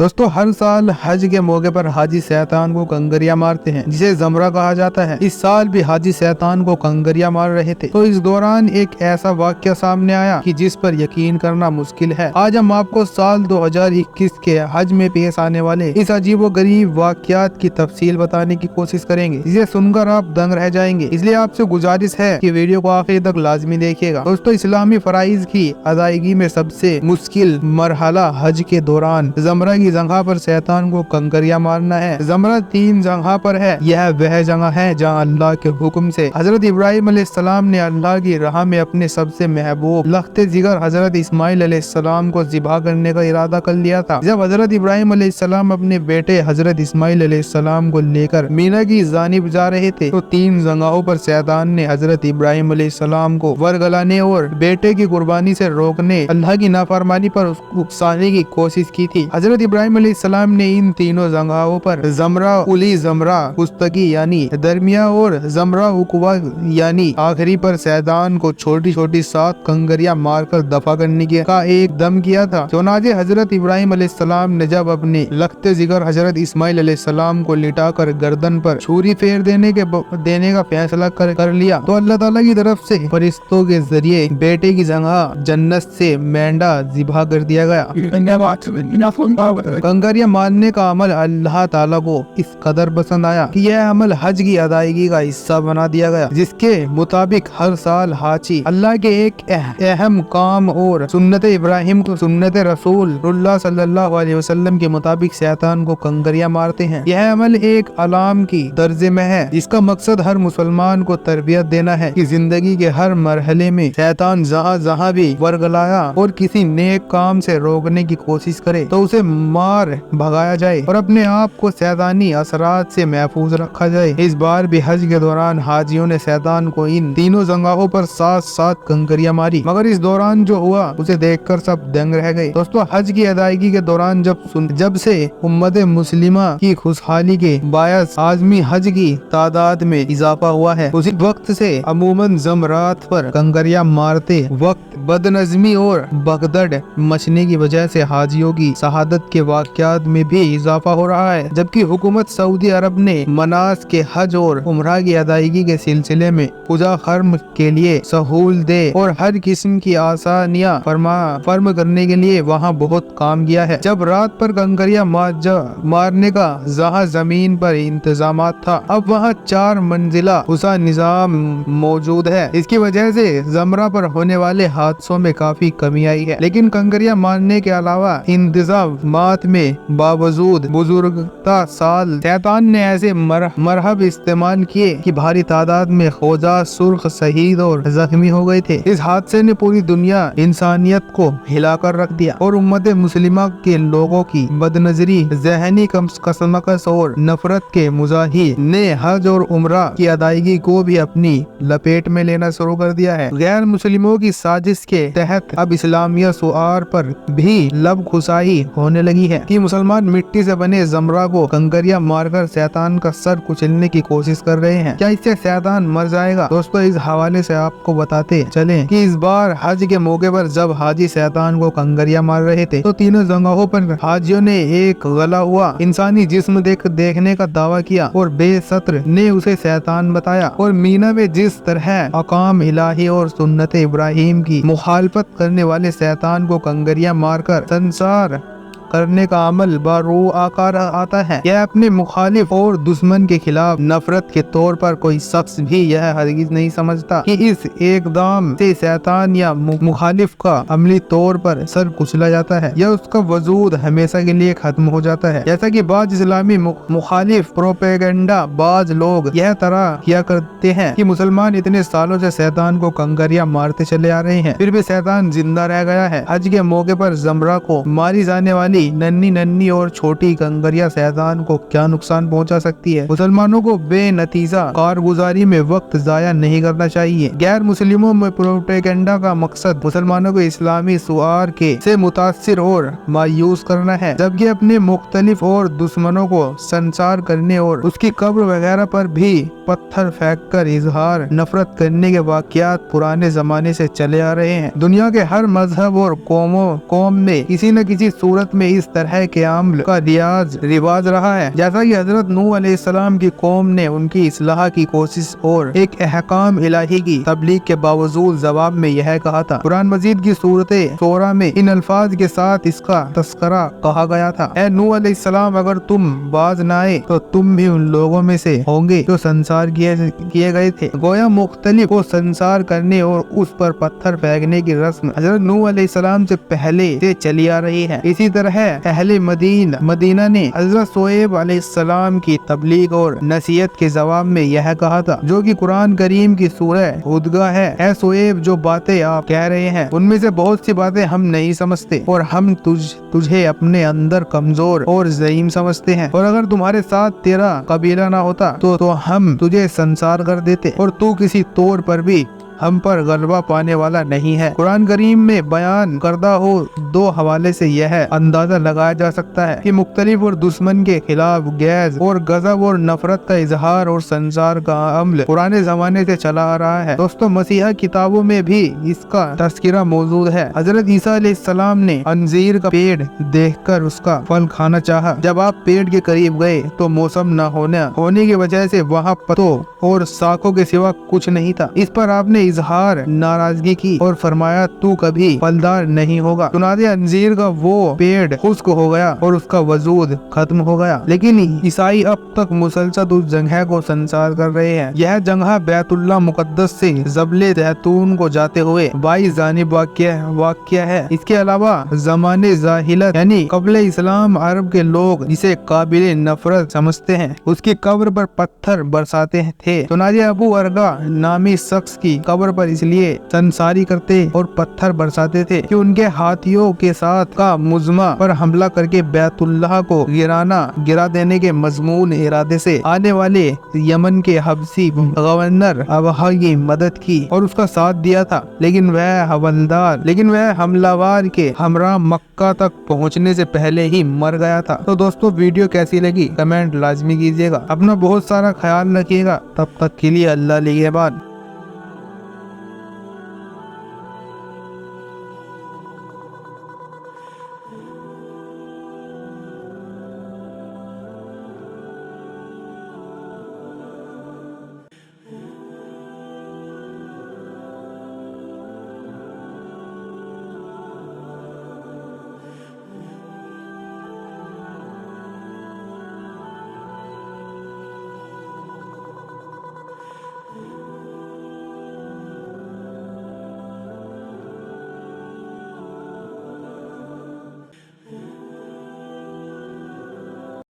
दोस्तों हर साल हज के मौके पर हाजी शैतान को कंकरियां मारते हैं, जिसे जमरा कहा जाता है। इस साल भी हाजी शैतान को कंकरियां मार रहे थे, तो इस दौरान एक ऐसा वाक्य सामने आया कि जिस पर यकीन करना मुश्किल है। आज हम आपको साल 2021 के हज में पेश आने वाले इस अजीबोगरीब वाकयात की तफसील बताने की कोशिश करेंगे, जिसे सुनकर आप दंग रह जाएंगे। इसलिए आपसे गुजारिश है कि वीडियो को आखिर तक लाजमी देखिएगा। दोस्तों इस्लामी फराइज की अदायगी में सबसे मुश्किल मरहला हज के दौरान जमरा की जगह पर शैतान को कंकरियां मारना है। जमरा 3 जगह पर है। यह वह जगह है जहां अल्लाह के हुक्म से हजरत इब्राहिम अलैहिस्सलाम ने अल्लाह की राह में अपने सबसे महबूब लख्ते जिगर हजरत इस्माइल अलैहिस्सलाम को ज़िबा करने का इरादा कर लिया था। जब हजरत इब्राहिम अलैहिस्सलाम अपने बेटे हजरत इस्माइल अलैहिस्सलाम को लेकर मीना की जानिब जा रहे थे, तो 3 जगहों पर शैतान ने हजरत इब्राहिम अलैहिस्सलाम को वरगलाने और बेटे की कुर्बानी से रोकने, अल्लाह की नाफरमानी पर उसको उकसाने की कोशिश की थी। हजरत इब्राहिम अलैहिस्सलाम ने इन तीनों जगहों पर जमरा उली जमरा पुस्तकी यानी दरमिया और जमरा उकवा यानी आखिरी पर शैतान को छोटी छोटी 7 कंकरियां मारकर दफा करने का एकदम किया था। चुनाचे हजरत इब्राहिम अलैहिस्सलाम ने जब अपने लख्ते जिगर हजरत इस्माइल अलैहिस्सलाम को लिटाकर गर्दन पर छुरी फेर देने का फैसला कर लिया, तो अल्लाह ताला की तरफ से फरिश्तों के जरिए बेटे की जगह जन्नत से मेंढा ज़िबा कर दिया गया। कंकरियां मारने का अमल अल्लाह ताला को इस कदर पसंद आया कि यह अमल हज की अदायगी का हिस्सा बना दिया गया, जिसके मुताबिक हर साल हाजी अल्लाह के एक अहम काम और सुन्नत इब्राहिम को सुन्नत रसूल सल्लल्लाहु अलैहि वसल्लम के मुताबिक शैतान को कंकरियां मारते हैं। यह अमल एक अलाम की दर्जे में है, जिसका मकसद हर मुसलमान को तरबियत देना है कि जिंदगी के हर मरहले में शैतान जहाँ भी वरगलाया और किसी नेक काम से रोकने की कोशिश करे तो उसे मार भगाया जाए और अपने आप को शैतानी असरात से महफूज रखा जाए। इस बार भी हज के दौरान हाजियों ने शैतान को इन तीनों जगहों पर 7 कंकरियां मारी, मगर इस दौरान जो हुआ उसे देखकर सब दंग रह गए। दोस्तों हज की अदायगी के दौरान जब से उम्मत मुस्लिमा की खुशहाली के बायस आजमी हज की तादाद में इजाफा हुआ है, उसी वक्त से अमूमन जमरात पर कंकरियां मारते वक्त बदनज़मी और भगदड़ मचने की वजह से हाजियों की शहादत के वाकयात में भी इजाफा हो रहा है। जबकि हुकूमत सऊदी अरब ने मनास के हज और उम्रा की अदायगी के सिलसिले में पूजा खर्म के लिए सहूलतें और हर किस्म की आसानियां फर्म करने के लिए वहां बहुत काम किया है। जब रात पर कंकरियां मारने का जहां जमीन पर इंतजाम था, अब वहां 4 मंजिला हुसा निजाम मौजूद है। इसकी वजह से जमरा पर होने वाले हादसों में काफी कमी आई है। लेकिन कंकरियां मारने के अलावा इंतजामात में बावजूद बुजुर्गता साल शैतान ने ऐसे मरहब इस्तेमाल किए कि भारी तादाद में खोजा सुर्ख शहीद और जख्मी हो गए थे। इस हादसे ने पूरी दुनिया इंसानियत को हिलाकर रख दिया और उम्मत मुस्लिमा के लोगों की बदनजरी, जहनी कसमकस और नफरत के मुजाहिर ने हज और उम्रा की अदायगी को भी अपनी लपेट में लेना शुरू कर दिया है। गैर मुस्लिमों की साजिश के तहत अब इस्लामिया सुआर पर भी लब खुशाई होने लगी है कि मुसलमान मिट्टी से बने जमरा को कंकरियां मारकर शैतान का सर कुचलने की कोशिश कर रहे हैं। क्या इससे शैतान मर जाएगा? दोस्तों इस हवाले से आपको बताते चलें कि इस बार हज के मौके पर जब हाजी शैतान को कंकरियां मार रहे थे, तो तीनों जगहों पर हाजियों ने एक गला हुआ इंसानी जिस्म देखने का दावा किया और बेसत्र ने उसे शैतान बताया। और मीना में जिस तरह अकाम इलाही और सुन्नत इब्राहिम की मुखालफत करने वाले शैतान को कंकरियां मारकर संसार करने का अमल बारू आकार आता है, यह अपने मुखालिफ और दुश्मन के खिलाफ नफरत के तौर पर कोई शख्स भी यह हरगिज नहीं समझता कि इस एकदम से शैतान या मुखालिफ का अमली तौर पर सर कुचला जाता है या उसका वजूद हमेशा के लिए खत्म हो जाता है। जैसा कि बाज इस्लामी मुखालिफ प्रोपेगेंडा बाज लोग यह तरह किया करते हैं कि मुसलमान इतने सालों से शैतान को कंकरियां मारते चले आ रहे हैं, फिर भी शैतान जिंदा रह गया है। हज के मौके पर जमरा को मारी जाने वाली नन्ही और छोटी कंकरियां शैतान को क्या नुकसान पहुंचा सकती है? मुसलमानों को बेनतीजा कारगुजारी में वक्त जाया नहीं करना चाहिए। गैर मुस्लिमों में प्रोपेगेंडा का मकसद मुसलमानों को इस्लामी सुआर के से मुतासिर और मायूस करना है, जबकि अपने मुख्तलिफ और दुश्मनों को संसार करने और उसकी कब्र वगैरह पर भी पत्थर फेंककर इजहार नफरत करने के वाकयात पुराने जमाने से चले आ रहे हैं। दुनिया के हर मजहब और कौम में किसी न किसी सूरत में इस तरह के अमल का रिवाज रहा है। जैसा कि हजरत नूह अलैहिस्सलाम की कौम ने उनकी इस्लाह की कोशिश और एक अहकाम इलाही की तबलीग के बावजूद जवाब में यह कहा था। कुरान मजीद की सूरत शोरा में इन अल्फाज के साथ इसका तस्करा कहा गया था, ऐ नूह अलैहिस्सलाम, अगर तुम बाज न आए तो तुम भी उन लोगों में से होंगे जो संसार किए गए थे। गोया मुख्तलिफ को संसार करने और उस पर पत्थर फेंकने की रस्म हजरत नूह अलैहिस्सलाम से पहले से चली आ रही है। इसी तरह अहले मदीना ने हजरत शोएब अलैहिस्सलाम की तबलीग और नसीहत के जवाब में यह कहा था, जो कि कुरान करीम की सूरह हुदगा है, ऐ शोएब, जो बातें आप कह रहे हैं उनमें से बहुत सी बातें हम नहीं समझते और हम तुझे अपने अंदर कमजोर और ज़ईम समझते हैं, और अगर तुम्हारे साथ तेरा कबीला ना होता तो हम तुझे संसार कर देते और तू किसी तौर पर भी हम पर गलबा पाने वाला नहीं है। कुरान करीम में बयान करदा हो दो हवाले से यह अंदाजा लगाया जा सकता है कि मुख्तलिफ और दुश्मन के खिलाफ गैज और गजब और नफरत का इजहार और संसार का अमल पुराने जमाने से चला आ रहा है। दोस्तों, मसीहा किताबों में भी इसका तस्करा मौजूद है। हजरत ईसा अलैहिस्सलाम ने अंजीर का पेड़ देखकर उसका फल खाना चाहा। जब आप पेड़ के करीब गए तो मौसम न होने की वजह से वहाँ पत्तों और शाखों के सिवा कुछ नहीं था। इस पर आपने इजहार नाराजगी की और फरमाया, तू कभी फलदार नहीं होगा। चुनादे अंजीर का वो पेड़ खुश्क हो गया और उसका वजूद खत्म हो गया। लेकिन ईसाई अब तक मुसलसल उस जगह को संसार कर रहे हैं। यह जगह बैतुल्लाह मुकद्दस से जबले जैतून को जाते हुए 22 जानिब वाक़या है। इसके अलावा ज़माने जाहिलत यानी कब्ले इस्लाम अरब के लोग जिसे काबिल नफरत समझते हैं, उसकी कब्र पर पत्थर बरसाते थे। चुनादे अबू अर्गा नामी शख्स की कब्र पर इसलिए संसारी करते और पत्थर बरसाते थे कि उनके हाथियों के साथ का मुजमा पर हमला करके बैतुल्लाह को गिरा देने के मजमून इरादे से आने वाले यमन के हबसी गवर्नर अबहा की मदद की और उसका साथ दिया था। लेकिन वह हमलावर के हमरा मक्का तक पहुंचने से पहले ही मर गया था। तो दोस्तों, वीडियो कैसी लगी कमेंट लाजमी कीजिएगा। अपना बहुत सारा ख्याल रखिएगा। तब तक के लिए अल्लाह निगहबान।